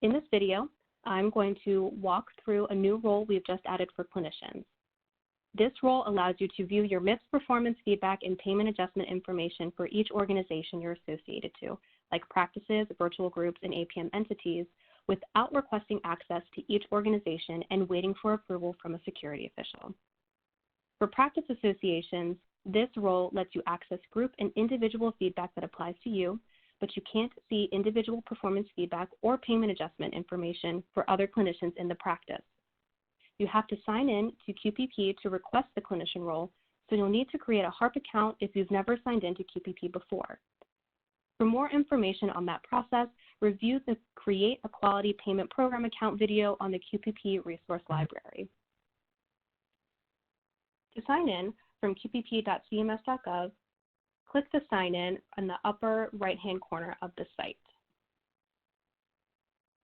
In this video, I'm going to walk through a new role we've just added for clinicians. This role allows you to view your MIPS performance feedback and payment adjustment information for each organization you're associated to, like practices, virtual groups, and APM entities, without requesting access to each organization and waiting for approval from a security official. For practice associations, this role lets you access group and individual feedback that applies to you, but you can't see individual performance feedback or payment adjustment information for other clinicians in the practice. You have to sign in to QPP to request the clinician role, so you'll need to create a HARP account if you've never signed in to QPP before. For more information on that process, review the Create a Quality Payment Program Account video on the QPP Resource Library. To sign in from qpp.cms.gov, click the Sign In the upper right-hand corner of the site.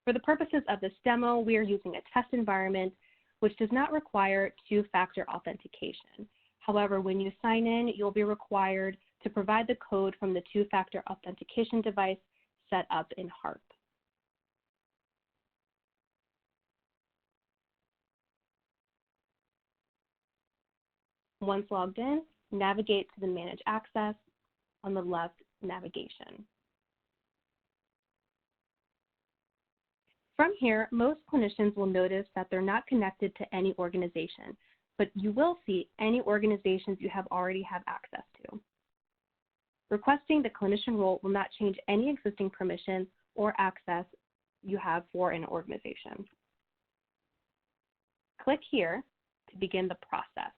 For the purposes of this demo, we are using a test environment which does not require two-factor authentication. However, when you sign in, you'll be required to provide the code from the two-factor authentication device set up in HARP. Once logged in, navigate to the Manage Access on the left navigation. From here, most clinicians will notice that they're not connected to any organization, but you will see any organizations you already have access to. Requesting the clinician role will not change any existing permissions or access you have for an organization. Click here to begin the process.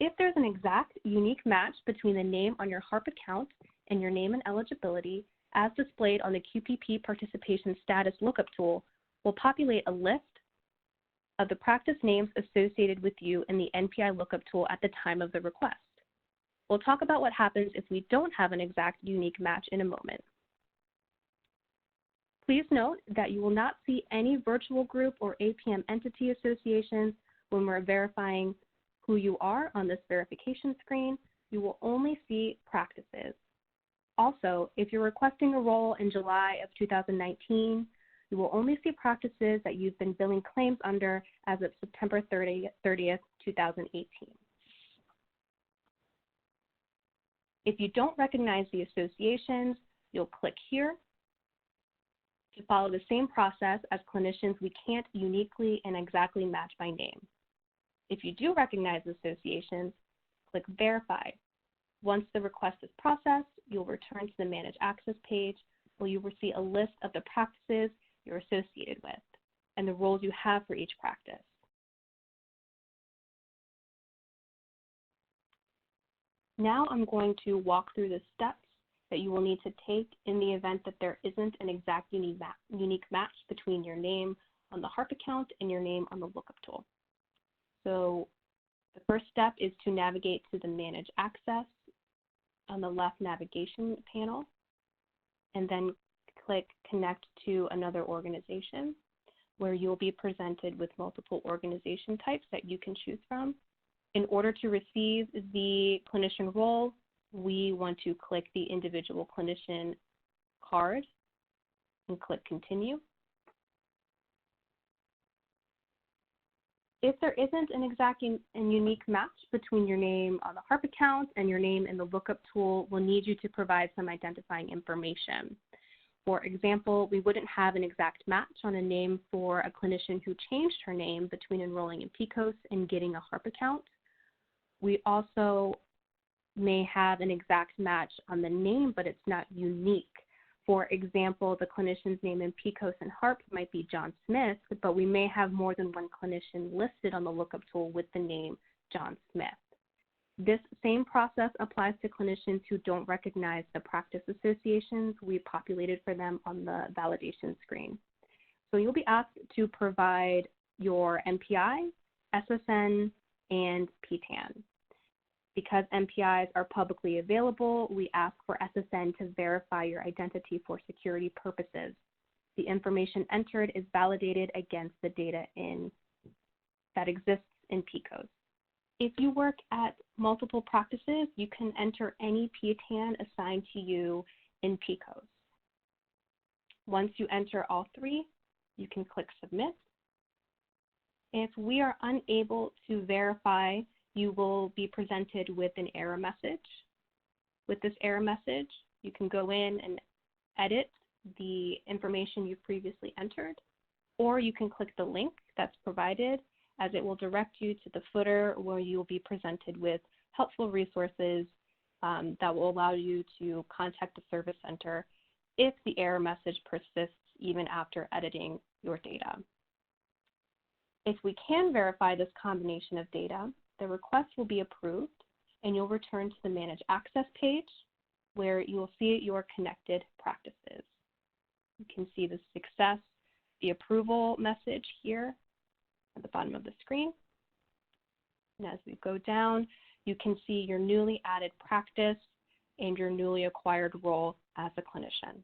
If there's an exact, unique match between the name on your HARP account and your name and eligibility, as displayed on the QPP Participation Status Lookup tool, will populate a list of the practice names associated with you in the NPI Lookup tool at the time of the request. We'll talk about what happens if we don't have an exact, unique match in a moment. Please note that you will not see any virtual group or APM entity associations when we're verifying who you are on this verification screen. You will only see practices. Also, if you're requesting a role in July of 2019, you will only see practices that you've been billing claims under as of September 30th, 2018. If you don't recognize the associations, you'll click here. To follow the same process as clinicians, we can't uniquely and exactly match by name. If you do recognize associations, click Verify. Once the request is processed, you'll return to the Manage Access page, where you will see a list of the practices you're associated with and the roles you have for each practice. Now I'm going to walk through the steps that you will need to take in the event that there isn't an exact unique match between your name on the HARP account and your name on the Lookup tool. So the first step is to navigate to the Manage Access on the left navigation panel, and then click Connect to another organization, where you'll be presented with multiple organization types that you can choose from. In order to receive the clinician role, we want to click the individual clinician card and click Continue. If there isn't an exact and unique match between your name on the HARP account and your name in the Lookup tool, we'll need you to provide some identifying information. For example, we wouldn't have an exact match on a name for a clinician who changed her name between enrolling in PCOS and getting a HARP account. We also may have an exact match on the name, but it's not unique. For example, the clinician's name in PCOS and HARP might be John Smith, but we may have more than one clinician listed on the Lookup tool with the name John Smith. This same process applies to clinicians who don't recognize the practice associations we populated for them on the validation screen. So you'll be asked to provide your NPI, SSN, and PTAN. Because NPIs are publicly available, we ask for SSN to verify your identity for security purposes. The information entered is validated against the data that exists in PCOS. If you work at multiple practices, you can enter any PTAN assigned to you in PCOS. Once you enter all three, you can click Submit. If we are unable to verify, you will be presented with an error message. With this error message, you can go in and edit the information you previously entered, or you can click the link that's provided, as it will direct you to the footer where you will be presented with helpful resources that will allow you to contact the Service Center if the error message persists even after editing your data. If we can verify this combination of data, the request will be approved and you'll return to the Manage Access page where you will see your connected practices. You can see the success, the approval message here at the bottom of the screen. And as we go down, you can see your newly added practice and your newly acquired role as a clinician.